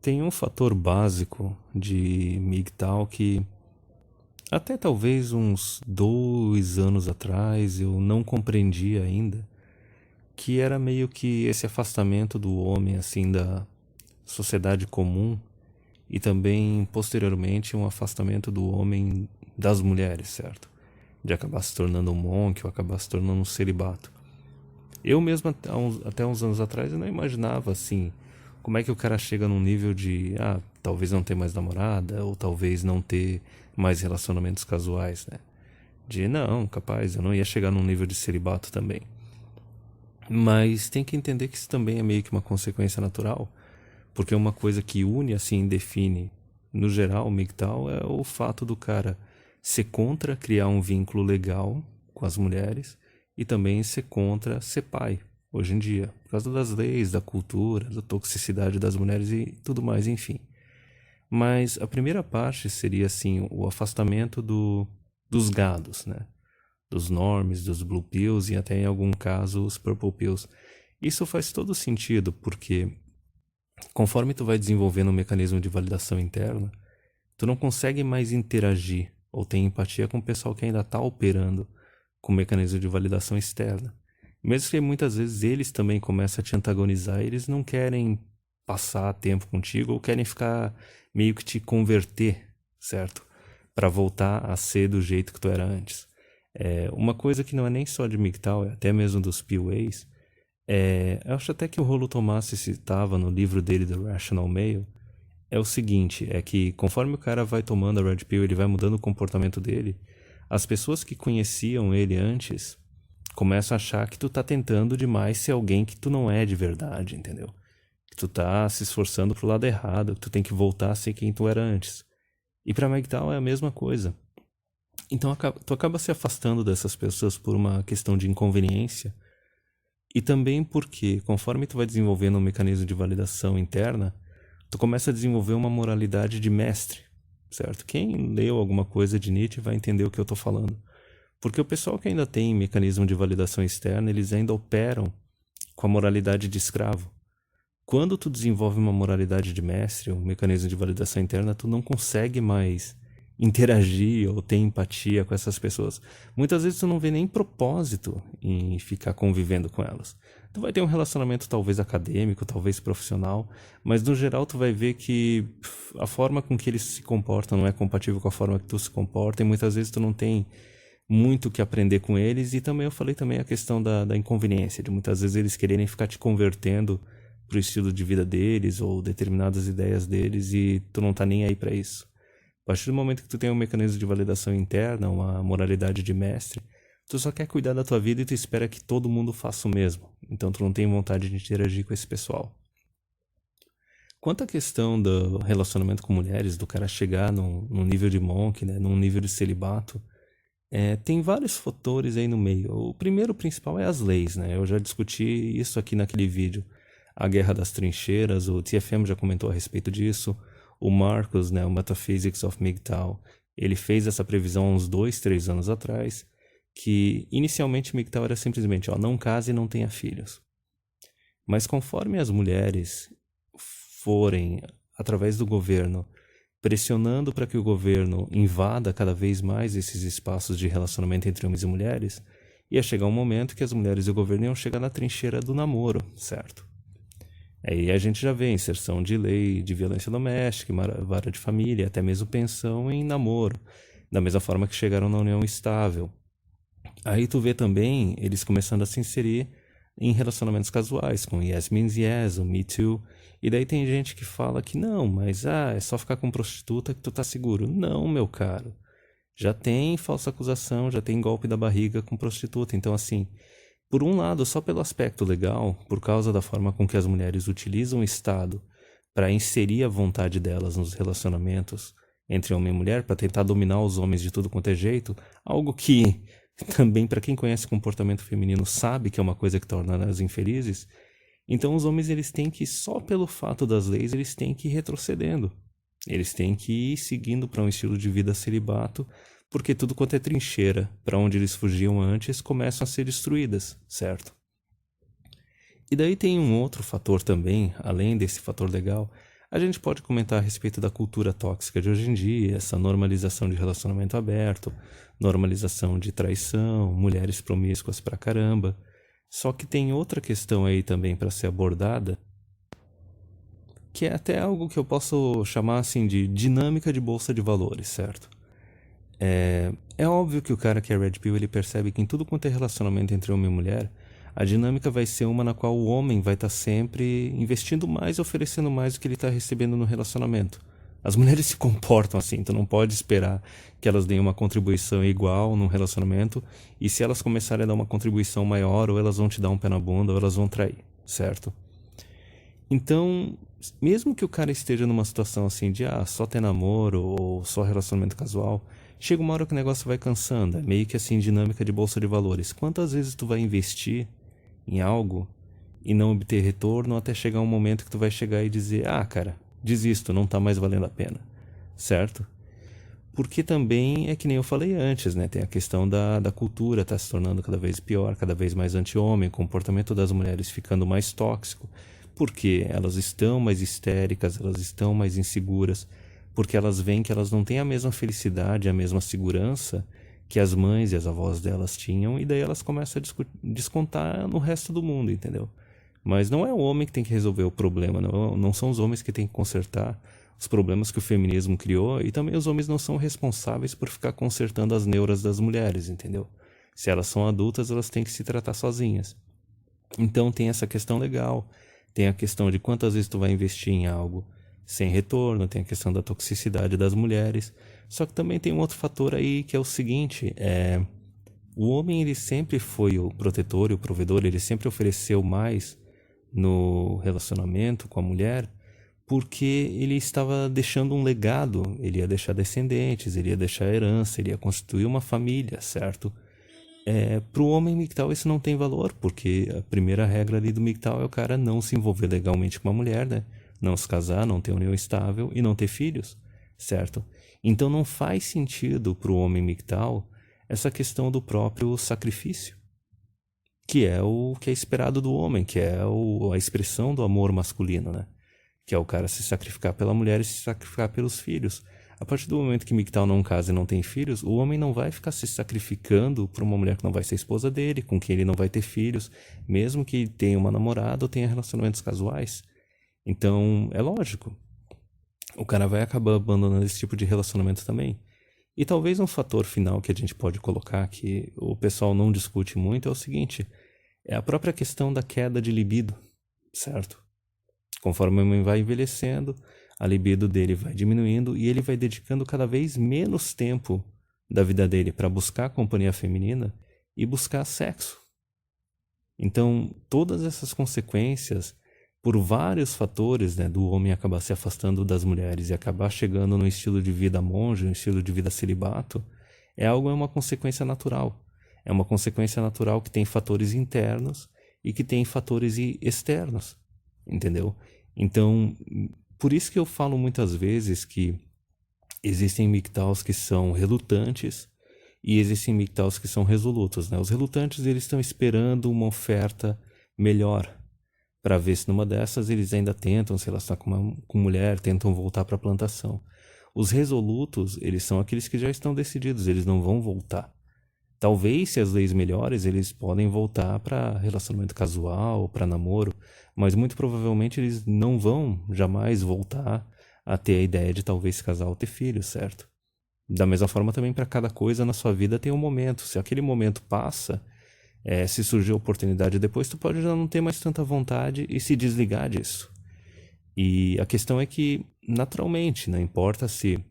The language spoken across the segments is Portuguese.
Tem um fator básico de MGTOW que até talvez uns 2 anos atrás eu não compreendia ainda, que era meio que esse afastamento do homem assim da sociedade comum e também posteriormente um afastamento do homem das mulheres, certo? De acabar se tornando um monge ou acabar se tornando um celibato. Eu mesmo até uns anos atrás eu não imaginava assim, como é que o cara chega num nível de, talvez não ter mais namorada, ou talvez não ter mais relacionamentos casuais, né? De, não, capaz, eu não ia chegar num nível de celibato também. Mas tem que entender que isso também é meio que uma consequência natural, porque uma coisa que une, assim, define, no geral, o MGTOW é o fato do cara ser contra criar um vínculo legal com as mulheres e também ser contra ser pai, hoje em dia, por causa das leis, da cultura, da toxicidade das mulheres e tudo mais, enfim. Mas a primeira parte seria, assim, o afastamento dos gados, né? Dos normies, dos blue pills e até em algum caso os purple pills. Isso faz todo sentido, porque conforme tu vai desenvolvendo um mecanismo de validação interna, tu não consegue mais interagir ou ter empatia com o pessoal que ainda está operando com o mecanismo de validação externa. Mesmo que muitas vezes eles também começam a te antagonizar, eles não querem passar tempo contigo ou querem ficar meio que te converter, certo? Para voltar a ser do jeito que tu era antes. Uma coisa que não é nem só de MGTOW, é até mesmo dos PUAs, eu acho até que o Rollo Tomassi citava no livro dele, The Rational Male, é o seguinte, é que conforme o cara vai tomando a Red Pill, ele vai mudando o comportamento dele, as pessoas que conheciam ele antes começam a achar que tu tá tentando demais ser alguém que tu não é de verdade, entendeu? Que tu tá se esforçando pro lado errado, que tu tem que voltar a ser quem tu era antes. E pra MGTOW é a mesma coisa. Então tu acaba se afastando dessas pessoas por uma questão de inconveniência e também porque, conforme tu vai desenvolvendo um mecanismo de validação interna, tu começa a desenvolver uma moralidade de mestre, certo? Quem leu alguma coisa de Nietzsche vai entender o que eu tô falando. Porque o pessoal que ainda tem mecanismo de validação externa, eles ainda operam com a moralidade de escravo. Quando tu desenvolve uma moralidade de mestre, um mecanismo de validação interna, tu não consegue mais interagir ou ter empatia com essas pessoas. Muitas vezes tu não vê nem propósito em ficar convivendo com elas. Tu vai ter um relacionamento talvez acadêmico, talvez profissional, mas no geral tu vai ver que a forma com que eles se comportam não é compatível com a forma que tu se comporta e muitas vezes tu não tem muito o que aprender com eles e também eu falei também a questão da inconveniência, de muitas vezes eles quererem ficar te convertendo pro estilo de vida deles ou determinadas ideias deles e tu não tá nem aí para isso. A partir do momento que tu tem um mecanismo de validação interna, uma moralidade de mestre, tu só quer cuidar da tua vida e tu espera que todo mundo faça o mesmo. Então tu não tem vontade de interagir com esse pessoal. Quanto à questão do relacionamento com mulheres, do cara chegar num nível de monk, né, num nível de celibato, tem vários fatores aí no meio. O primeiro principal é as leis, né? Eu já discuti isso aqui naquele vídeo. A Guerra das Trincheiras, o TFM já comentou a respeito disso. O Marcus, né, o Metaphysics of MGTOW, ele fez essa previsão há uns 2, 3 anos atrás, que inicialmente MGTOW era simplesmente, não case e não tenha filhos. Mas conforme as mulheres forem, através do governo, pressionando para que o governo invada cada vez mais esses espaços de relacionamento entre homens e mulheres, ia chegar um momento que as mulheres e o governo iam chegar na trincheira do namoro, certo? Aí a gente já vê inserção de lei de violência doméstica, vara de família, até mesmo pensão em namoro, da mesma forma que chegaram na união estável. Aí tu vê também eles começando a se inserir em relacionamentos casuais, com Yes Means Yes, o Me Too, e daí tem gente que fala que não, mas é só ficar com prostituta que tu tá seguro. Não, meu caro. Já tem falsa acusação, já tem golpe da barriga com prostituta, então assim, por um lado, só pelo aspecto legal, por causa da forma com que as mulheres utilizam o Estado para inserir a vontade delas nos relacionamentos entre homem e mulher, para tentar dominar os homens de tudo quanto é jeito, algo que também para quem conhece comportamento feminino sabe que é uma coisa que torna elas infelizes, então os homens eles têm que, só pelo fato das leis, eles têm que ir retrocedendo. Eles têm que ir seguindo para um estilo de vida celibato, porque tudo quanto é trincheira, para onde eles fugiam antes, começam a ser destruídas, certo? E daí tem um outro fator também, além desse fator legal, A gente pode comentar a respeito da cultura tóxica de hoje em dia, essa normalização de relacionamento aberto, normalização de traição, mulheres promíscuas pra caramba. Só que tem outra questão aí também para ser abordada, que é até algo que eu posso chamar assim de dinâmica de bolsa de valores, certo? É óbvio que o cara que é Red Pill, ele percebe que em tudo quanto é relacionamento entre homem e mulher, a dinâmica vai ser uma na qual o homem vai estar sempre investindo mais e oferecendo mais do que ele está recebendo no relacionamento. As mulheres se comportam assim, tu não pode esperar que elas deem uma contribuição igual num relacionamento, e se elas começarem a dar uma contribuição maior, ou elas vão te dar um pé na bunda, ou elas vão trair, certo? Então, mesmo que o cara esteja numa situação assim de só ter namoro ou só relacionamento casual, chega uma hora que o negócio vai cansando, é meio que assim dinâmica de bolsa de valores. Quantas vezes tu vai investir em algo e não obter retorno até chegar um momento que tu vai chegar e dizer, cara, desisto, não tá mais valendo a pena, certo? Porque também é que nem eu falei antes, né? Tem a questão da cultura tá se tornando cada vez pior, cada vez mais anti-homem, o comportamento das mulheres ficando mais tóxico, porque elas estão mais histéricas, elas estão mais inseguras, porque elas veem que elas não têm a mesma felicidade, a mesma segurança que as mães e as avós delas tinham, e daí elas começam a descontar no resto do mundo, entendeu? Mas não é o homem que tem que resolver o problema, não são os homens que têm que consertar os problemas que o feminismo criou, e também os homens não são responsáveis por ficar consertando as neuras das mulheres, entendeu? Se elas são adultas, elas têm que se tratar sozinhas. Então tem essa questão legal, tem a questão de quantas vezes tu vai investir em algo sem retorno, tem a questão da toxicidade das mulheres, só que também tem um outro fator aí que é o seguinte, o homem ele sempre foi o protetor e o provedor, ele sempre ofereceu mais no relacionamento com a mulher, porque ele estava deixando um legado, ele ia deixar descendentes, ele ia deixar herança, ele ia constituir uma família, certo? Para o homem MGTOW isso não tem valor, porque a primeira regra ali do MGTOW é o cara não se envolver legalmente com uma mulher, né? Não se casar, não ter união estável e não ter filhos, certo? Então não faz sentido para o homem MGTOW essa questão do próprio sacrifício, que é o que é esperado do homem, que é a expressão do amor masculino, né? Que é o cara se sacrificar pela mulher e se sacrificar pelos filhos. A partir do momento que MGTOW não casa e não tem filhos, o homem não vai ficar se sacrificando por uma mulher que não vai ser esposa dele, com quem ele não vai ter filhos, mesmo que tenha uma namorada ou tenha relacionamentos casuais. Então, é lógico, o cara vai acabar abandonando esse tipo de relacionamento também. E talvez um fator final que a gente pode colocar, que o pessoal não discute muito, é o seguinte, é a própria questão da queda de libido, certo? Conforme o homem vai envelhecendo, a libido dele vai diminuindo e ele vai dedicando cada vez menos tempo da vida dele para buscar a companhia feminina e buscar sexo. Então, todas essas consequências, por vários fatores, né, do homem acabar se afastando das mulheres e acabar chegando no estilo de vida monge, no estilo de vida celibato, é uma consequência natural. É uma consequência natural que tem fatores internos e que tem fatores externos, entendeu? Então, por isso que eu falo muitas vezes que existem MGTOWs que são relutantes e existem MGTOWs que são resolutos, né? Os relutantes, eles estão esperando uma oferta melhor para ver se numa dessas eles ainda tentam se relacionar com mulher, tentam voltar para a plantação. Os resolutos, eles são aqueles que já estão decididos, eles não vão voltar. Talvez, se as leis melhores, eles podem voltar para relacionamento casual, para namoro, mas muito provavelmente eles não vão jamais voltar a ter a ideia de talvez se casar ou ter filhos, certo? Da mesma forma também para cada coisa na sua vida tem um momento. Se aquele momento passa, se surgir oportunidade depois, tu pode já não ter mais tanta vontade e se desligar disso. E a questão é que, naturalmente, não importa se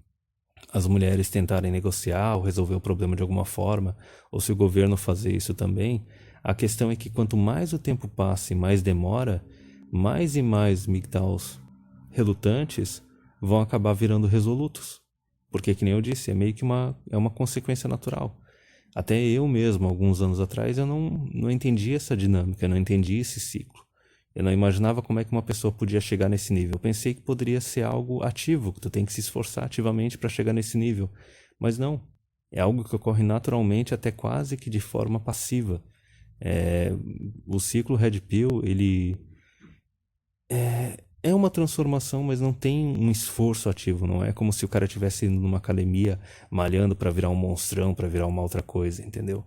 as mulheres tentarem negociar ou resolver o problema de alguma forma, ou se o governo fazer isso também, a questão é que quanto mais o tempo passa e mais demora, mais e mais MGTOWs relutantes vão acabar virando resolutos. Porque, que nem eu disse, é meio que uma consequência natural. Até eu mesmo, alguns anos atrás, eu não entendia essa dinâmica, eu não entendia esse ciclo. Eu não imaginava como é que uma pessoa podia chegar nesse nível. Eu pensei que poderia ser algo ativo, que tu tem que se esforçar ativamente para chegar nesse nível. Mas não. É algo que ocorre naturalmente, até quase que de forma passiva. O ciclo Red Pill, ele é uma transformação, mas não tem um esforço ativo. Não é como se o cara estivesse indo numa academia malhando pra virar um monstrão, pra virar uma outra coisa, entendeu?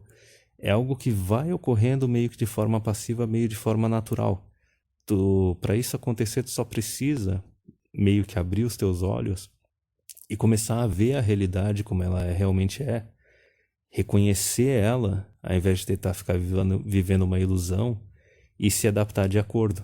É algo que vai ocorrendo meio que de forma passiva, meio de forma natural. Para isso acontecer, tu só precisa meio que abrir os teus olhos e começar a ver a realidade como ela realmente é, reconhecer ela, ao invés de tentar ficar vivendo uma ilusão e se adaptar de acordo.